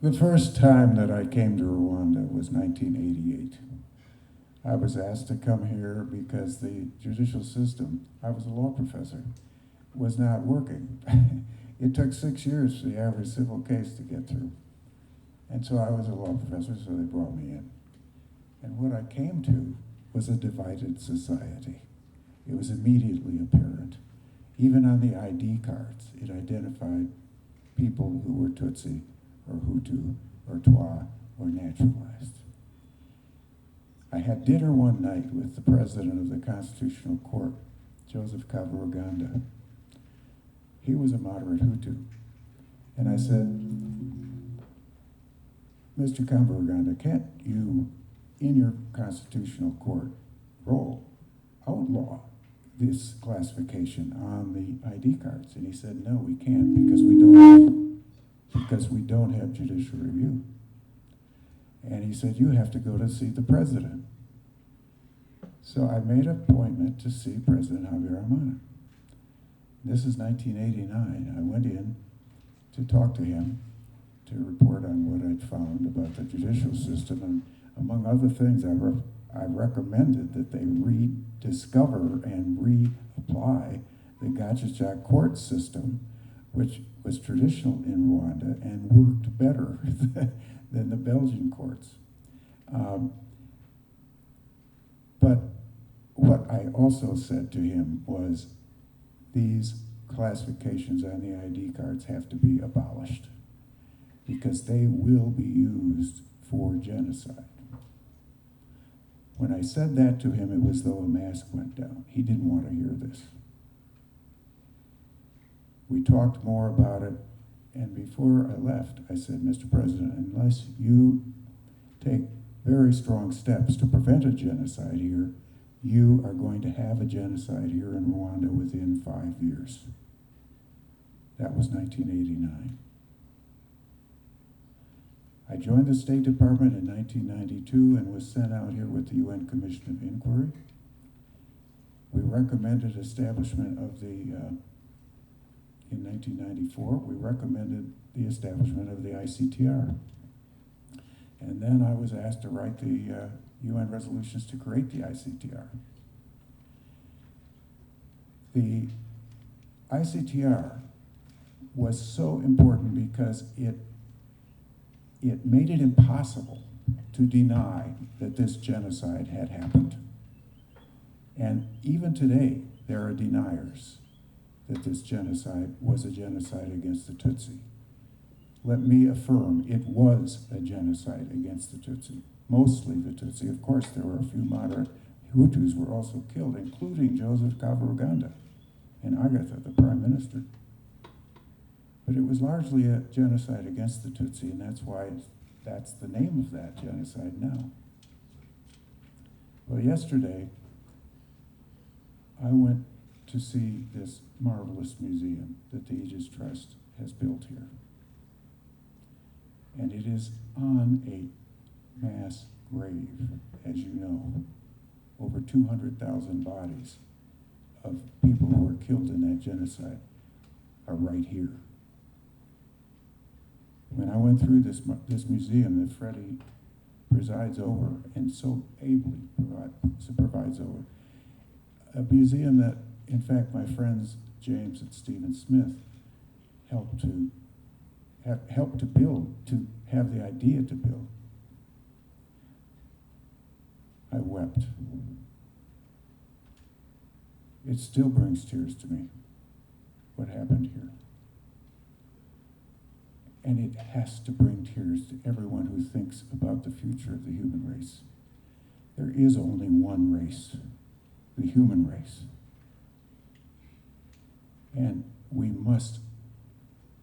The first time that I came to Rwanda was 1988. I was asked to come here because the judicial system, I was a law professor, was not working. It took 6 years for the average civil case to get through. And so I was a law professor, so they brought me in. And what I came to was a divided society. It was immediately apparent. Even on the ID cards, it identified people who were Tutsi or Hutu or Twa or naturalized. I had dinner one night with the president of the Constitutional Court, Joseph Kabaruganda. He was a moderate Hutu. And I said, Mr. Kabaruganda, can't you, in your Constitutional Court role, outlaw this classification on the ID cards? And he said, no, we can't because we don't have judicial review. And he said, you have to go to see the president. So I made an appointment to see President Habyarimana. This is 1989. I went in to talk to him, to report on what I'd found about the judicial system. And among other things, I recommended that they rediscover and reapply the Gacaca court system, which was traditional in Rwanda and worked better than the Belgian courts. But what I also said to him was, these classifications on the ID cards have to be abolished because they will be used for genocide. When I said that to him, it was though a mask went down. He didn't want to hear this. We talked more about it, and before I left, I said, Mr. President, unless you take very strong steps to prevent a genocide here, you are going to have a genocide here in Rwanda within 5 years. That was 1989. I joined the State Department in 1992 and was sent out here with the UN Commission of Inquiry. We recommended establishment of in 1994, we recommended the establishment of the ICTR. And then I was asked to write the UN resolutions to create the ICTR. The ICTR was so important because it made it impossible to deny that this genocide had happened. And even today, there are deniers that this genocide was a genocide against the Tutsi. Let me affirm, it was a genocide against the Tutsi, mostly the Tutsi. Of course, there were a few moderate Hutus were also killed, including Joseph Kabaruganda and Agatha, the prime minister. But it was largely a genocide against the Tutsi, and that's why that's the name of that genocide now. Well, yesterday, I went to see this marvelous museum that the Aegis Trust has built here. And it is on a mass grave, as you know. Over 200,000 bodies of people who were killed in that genocide are right here. When I went through this museum that Freddie presides over and so ably provides over, a museum that, in fact, my friends James and Stephen Smith helped to build, to have the idea to build. I wept. It still brings tears to me, what happened here. And it has to bring tears to everyone who thinks about the future of the human race. There is only one race, the human race. And we must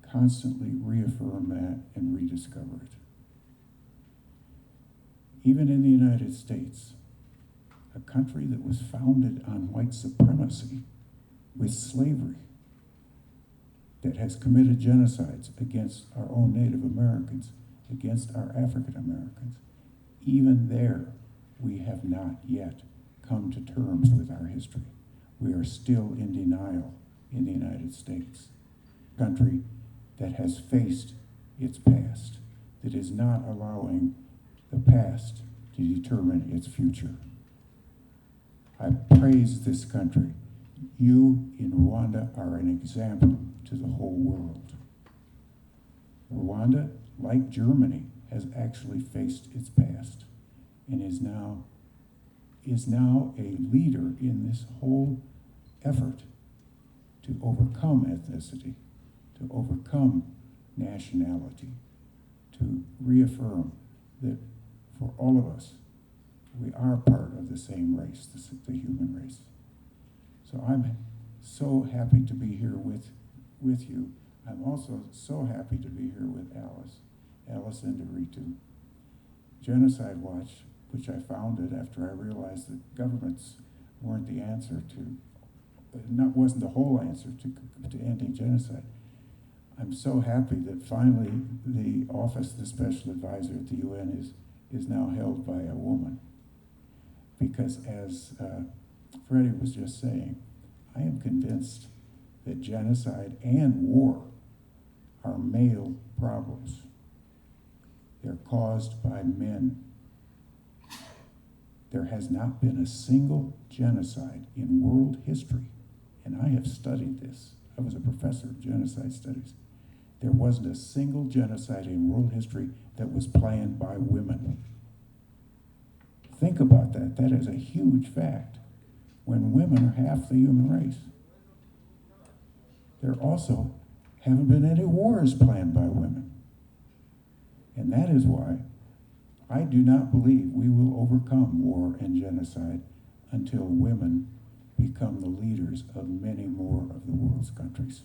constantly reaffirm that and rediscover it. Even in the United States, a country that was founded on white supremacy with slavery, that has committed genocides against our own Native Americans, against our African Americans, even there, we have not yet come to terms with our history. We are still in denial in the United States, a country that has faced its past, that is not allowing the past to determine its future. I praise this country. You in Rwanda are an example to the whole world. Rwanda, like Germany, has actually faced its past and is now a leader in this whole effort to overcome ethnicity, to overcome nationality, to reaffirm that for all of us, we are part of the same race, the human race. So I'm so happy to be here with you. I'm also so happy to be here with Alice and Doritu. Genocide Watch, which I founded after I realized that governments weren't the answer wasn't the whole answer to ending genocide. I'm so happy that finally the office of the Special Advisor at the UN is now held by a woman. Because as Freddie was just saying, I am convinced that genocide and war are male problems. They're caused by men. There has not been a single genocide in world history, and I have studied this. I was a professor of genocide studies. There wasn't a single genocide in world history that was planned by women. Think about that. That is a huge fact. When women are half the human race. There also haven't been any wars planned by women. And that is why I do not believe we will overcome war and genocide until women become the leaders of many more of the world's countries.